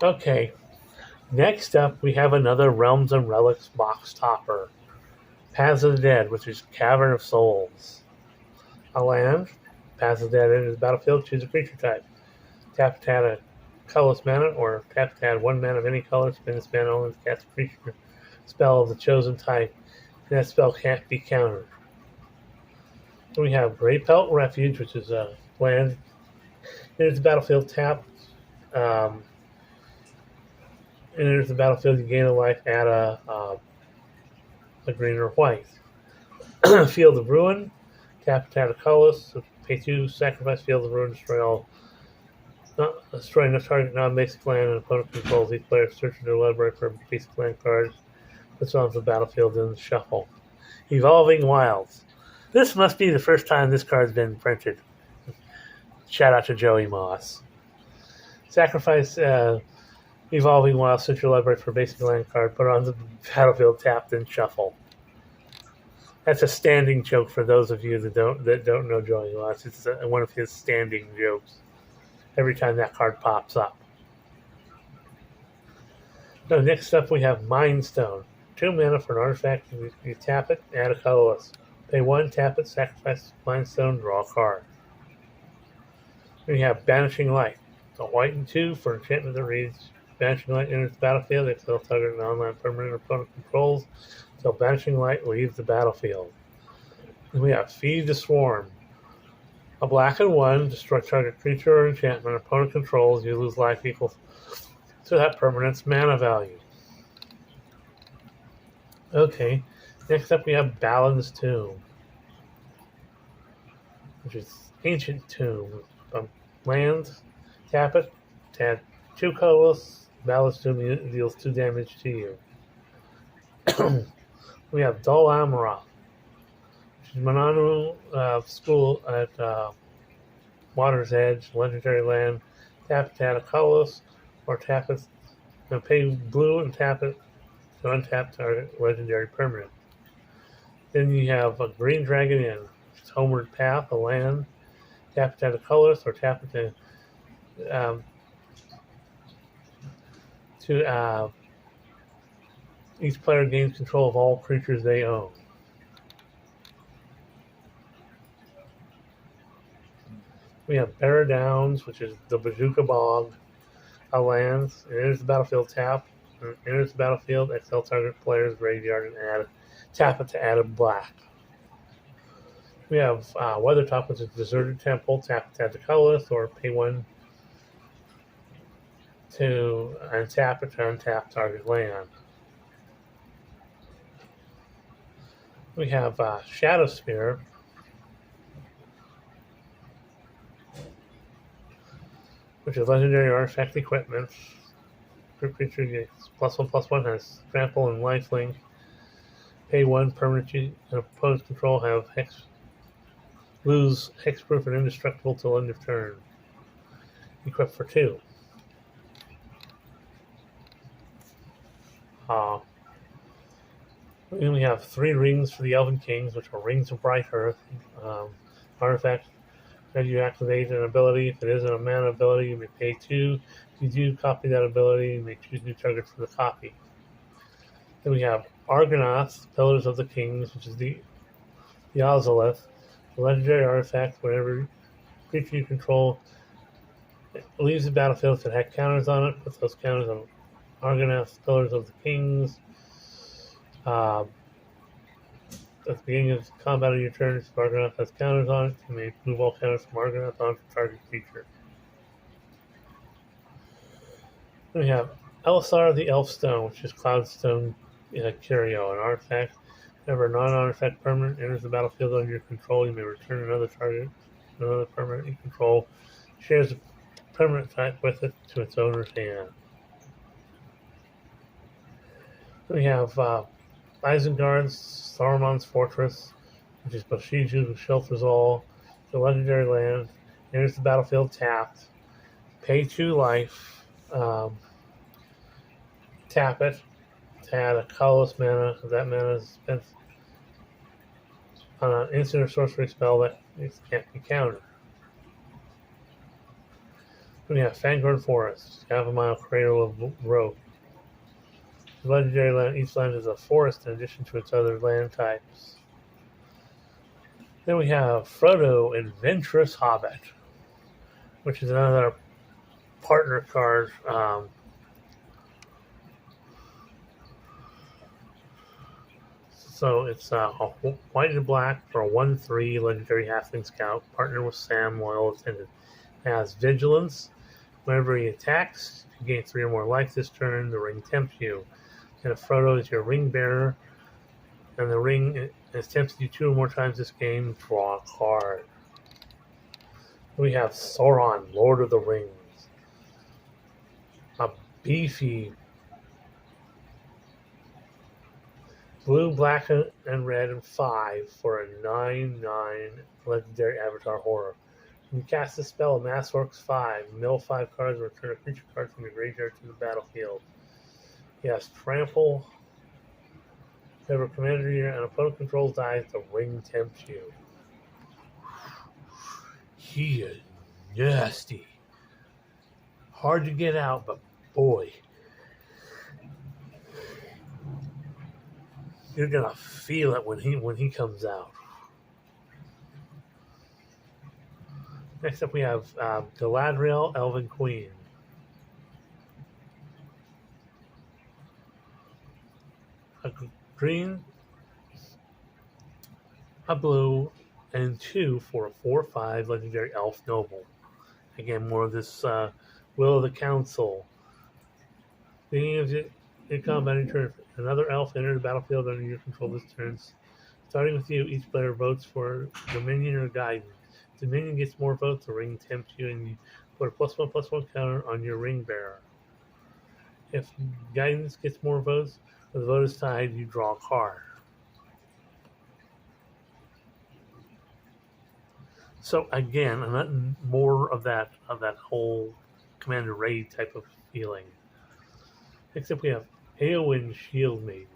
Okay, next up we have another Realms and Relics box topper. Paths of the Dead, which is Cavern of Souls. A land. Paths of the Dead enters the battlefield, choose a creature type. Tap to add a colorless mana, or tap to add one mana of any color, spend this mana only to cast a creature spell of the chosen type, and that spell can't be countered. Then we have Grey Pelt Refuge, which is a land. Enters the battlefield, tap. Um, enters the battlefield, you gain a life, add a green or white. Field of Ruin, tap to add a colorless, pay 2, sacrifice Field of Ruin, destroy all. Not destroying a target non-basic land and opponent controls. Each player searches their library for basic land cards, puts it onto the battlefield, and shuffle. Evolving Wilds. This must be the first time this card's been printed. Shout out to Joey Moss. Sacrifice Evolving Wilds, search your library for basic land card, put it on the battlefield, tap, then shuffle. That's a standing joke for those of you that don't know Joey Moss. It's one of his standing jokes every time that card pops up. So next up we have Mind Stone. 2 mana for an artifact. You tap it, add a colorless. Pay 1, tap it, sacrifice Mind Stone, draw a card. Then we have Banishing Light. It's a white and 2 for an enchantment that reads Banishing Light enters the battlefield. Exile target an online permanent opponent controls until Banishing Light leaves the battlefield. Then we have Feed the Swarm. A black and 1, destroy target creature or enchantment opponent controls. You lose life equal to that permanent's mana value. Okay, next up we have Balin's Tomb, which is Ancient Tomb. Land, tap it, add 2 colorless. Balin's Tomb deals 2 damage to you. We have Dol Amroth, which is Mananu School at Water's Edge, legendary land. Tap it to add a colorless, or tap it and pay blue and tap it to untap target legendary permanent. Then you have a Green Dragon Inn. It's Homeward Path, a land. Tap it to add a colorless, or tap it to each player gains control of all creatures they own. We have Barra Downs, which is the Bazooka Bog, a land. It enters the battlefield, tap. It enters the battlefield, exile target player's graveyard and tap it to add a black. We have Weathertop, which is Deserted Temple, tap it to add the colorless, or pay 1 to untap it to untap target land. We have Shadow Spear, which is legendary artifact equipment. Creature gets +1/+1, has trample and lifelink. Pay 1 permanent and opponent's control have lose hexproof and indestructible till end of turn. Equip for 2. We only have 3 rings for the Elven Kings, which are Rings of Bright Earth. Artifact. As you activate an ability, if it isn't a mana ability, you may pay 2. If you do copy that ability, you may choose new target for the copy. Then we have Argonath, Pillars of the Kings, which is the Ozolith. A legendary artifact. Whenever creature you control leaves the battlefield, if it had counters on it, put those counters on Argonath, Pillars of the Kings. At the beginning of combat of your turn, if Argonath has counters on it, you may move all counters from Argonath onto target creature. Then we have Elisar the Elfstone, which is Cloudstone Curio, an artifact. Whenever a non-artifact permanent enters the battlefield under your control, you may return another target, another permanent you control, shares a permanent type with it to its owner's hand. Then we have Isengard's Saruman's Fortress, which is Boshiju, who shelters all. The legendary land enters the battlefield tapped. Pay 2 life. Tap it to add a colorless mana. If that mana is spent on an instant or sorcery spell that it can't be countered. We have Fangorn Forest, half a mile cradle of rope. The legendary land, each land is a forest in addition to its other land types. Then we have Frodo Adventurous Hobbit, which is another partner card. So it's white and black for a 1/3 legendary halfling scout. Partner with Sam, loyal attendant. Has vigilance. Whenever he attacks, you gain 3 or more life this turn. The ring tempts you. And if Frodo is your ring bearer, and the ring has tempted you 2 or more times this game, draw a card. We have Sauron, Lord of the Rings. A beefy blue, black, and red, and 5 for a 9/9 legendary avatar horror. When you cast the spell, Mass Orcs 5, mill 5 cards, and return a creature card from your graveyard to the battlefield. He has Trample. Whenever commander an opponent controls dies, the ring tempts you. He is nasty. Hard to get out, but boy, you're gonna feel it when he comes out. Next up, we have Galadriel, Elven Queen. A green, a blue, and 2 for a 4/5 legendary elf noble. Again, more of this Will of the Council. Beginning of your combat turn, another elf enters the battlefield under your control this turn. Starting with you, each player votes for Dominion or Guidance. Dominion gets more votes, the ring tempts you, and you put a +1/+1 counter on your ring bearer. If Guidance gets more votes, when the vote is tied, you draw a card. So again, more of that whole Commander Raid type of feeling. Except we have Eowyn Shieldmaiden.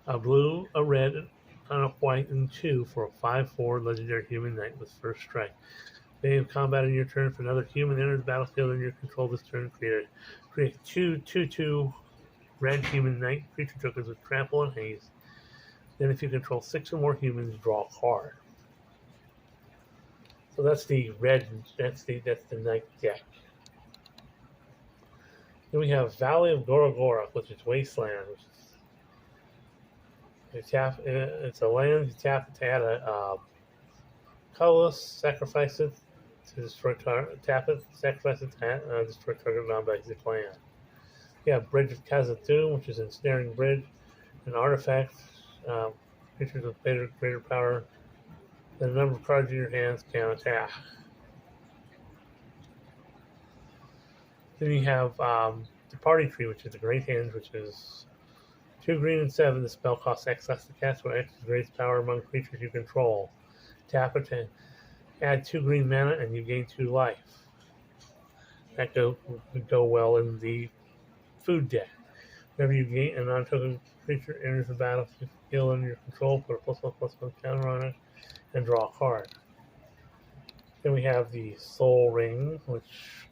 A blue, a red, and a white, and 2 for a 5/4 legendary human knight with first strike. Beginning of combat in your turn, if another human enters the battlefield in your control this turn, create 2/2 red human knight creature tokens with trample and haste. Then if you control 6 or more humans, draw a card. So that's the red, that's the knight deck. Then we have Valley of Gorogora, which is Wasteland, which is it's a land you tap to add a colorless, sacrifice it to destroy tap it, sacrifice it to destroy target non-basic land. You have Bridge of Khazad-dûm, which is Ensnaring Bridge, an artifact. Creatures with greater power than the number of cards in your hands can attack. Then you have the Party Tree, which is the Great Henge, which is 2 green and 7. The spell costs X less to cast, where X is greatest power among creatures you control. Tap it to add 2 green mana, and you gain 2 life. That would go well in the food deck. Whenever you gain a non-token creature enters the battlefield under your control, put a +1/+1 counter on it, and draw a card. Then we have the Soul Ring, which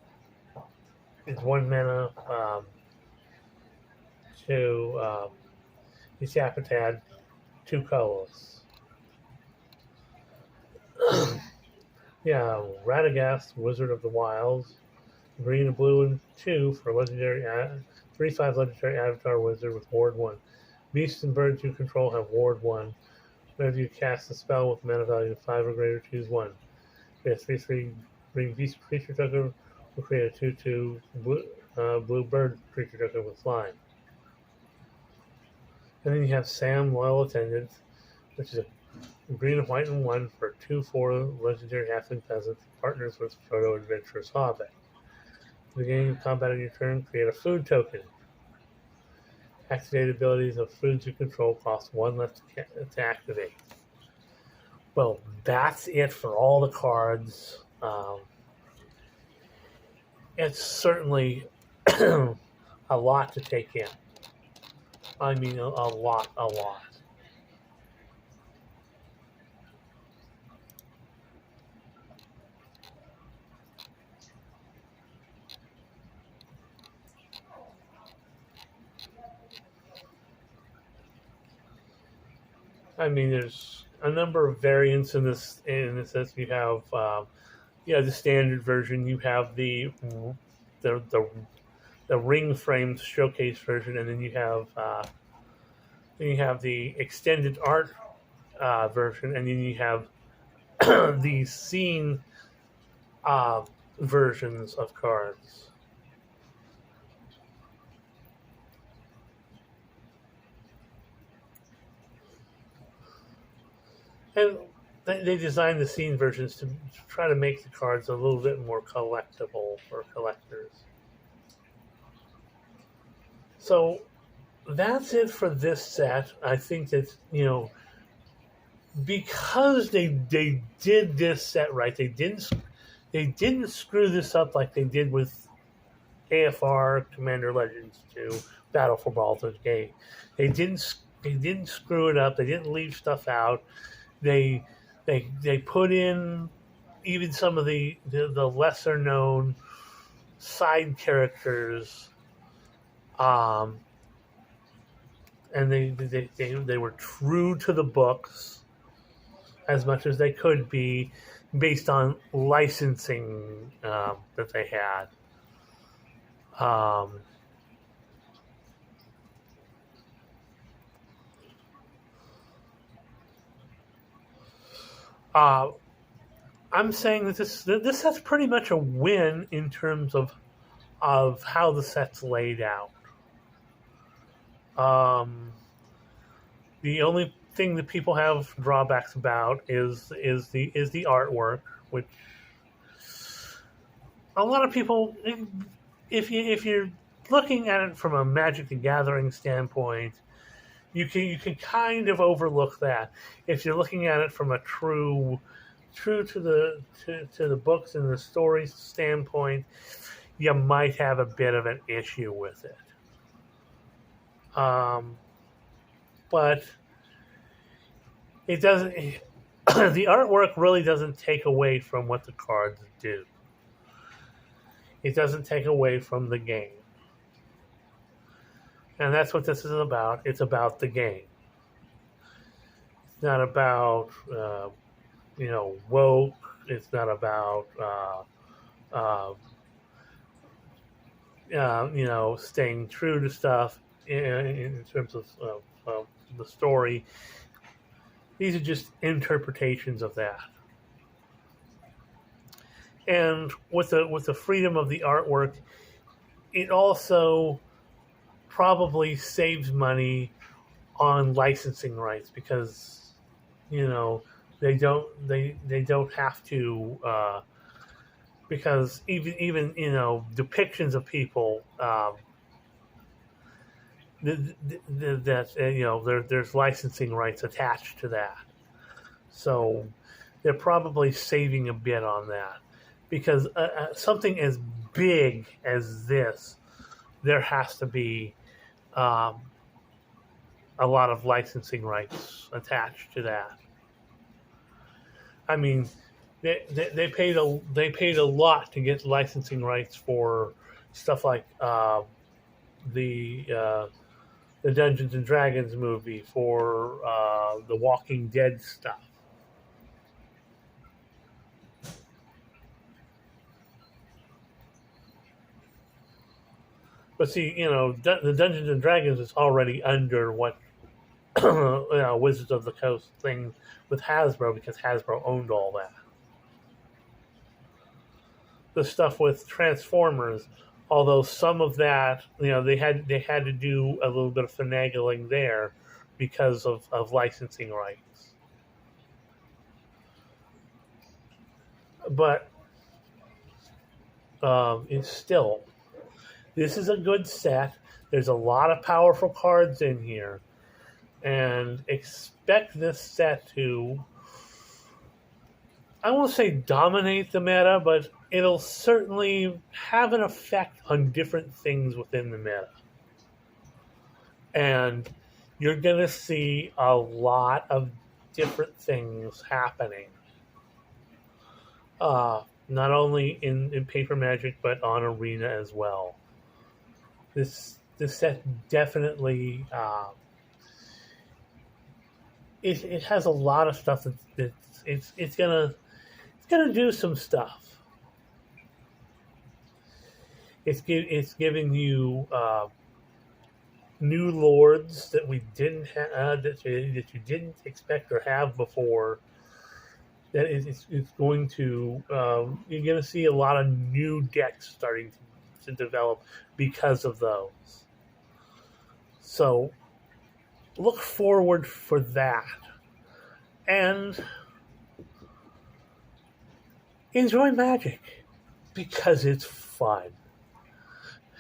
is 1 mana to you tap it to add 2 colors. Yeah, Radagast, Wizard of the Wilds, green and blue and 2 for legendary 3/5 legendary avatar wizard with ward 1. Beasts and birds you control have ward 1. Whenever you cast a spell with mana value of 5 or greater, choose 1. We have 3/3 green beast creature token will create a 2/2 blue bird creature token with flying. And then you have Sam, Loyal Attendant, which is a green and white and 1 for 2/4 legendary halfling peasant, partners with Frodo Adventurous Hobbit. At the beginning of combat on your turn, create a food token. Activated abilities of foods you control cost 1 less to activate. Well, that's it for all the cards. It's certainly a lot to take in. I mean, a lot. I mean, there's a number of variants in this. In this, sense. You have the standard version. You have the the, the ring frame showcase version, and then you have the extended art version, and then you have the scene uh, versions of cards. And they designed the scene versions to try to make the cards a little bit more collectible for collectors. So that's it for this set. I think that because they did this set right, they didn't screw this up like they did with AFR Commander Legends 2 Battle for Baldur's Gate. They didn't screw it up. They didn't leave stuff out. They put in even some of the lesser known side characters, um, and they were true to the books as much as they could be, based on licensing that they had. Um, uh, I'm saying that this set's pretty much a win in terms of how the set's laid out. The only thing that people have drawbacks about is the artwork, which a lot of people, if you're looking at it from a Magic the Gathering standpoint, you can kind of overlook that. If you're looking at it from a true to the books and the story standpoint, you might have a bit of an issue with it. But it doesn't. The artwork really doesn't take away from what the cards do. It doesn't take away from the game, and that's what this is about. It's about the game. It's not about woke. It's not about staying true to stuff in terms of the story. These are just interpretations of that. And with the freedom of the artwork, it also probably saves money on licensing rights, because they don't have to, because even depictions of people, that there's licensing rights attached to that, so they're probably saving a bit on that, because something as big as this, there has to be a lot of licensing rights attached to that. I mean, they paid a lot to get licensing rights for stuff like the Dungeons and Dragons movie, for the Walking Dead stuff. But see, the Dungeons and Dragons is already under what Wizards of the Coast thing with Hasbro, because Hasbro owned all that. The stuff with Transformers, although some of that, they had to do a little bit of finagling there because of licensing rights. But it's still, this is a good set. There's a lot of powerful cards in here, and expect this set to, I won't say dominate the meta, but it'll certainly have an effect on different things within the meta. And you're going to see a lot of different things happening. Not only in Paper Magic, but on Arena as well. This set definitely it has a lot of stuff it's gonna do some stuff. It's giving you new lords that we didn't that you didn't expect or have before. That it's going to you're going to see a lot of new decks starting to develop because of those. So look forward for that, and enjoy Magic because it's fun.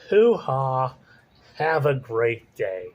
Hoo ha! Have a great day.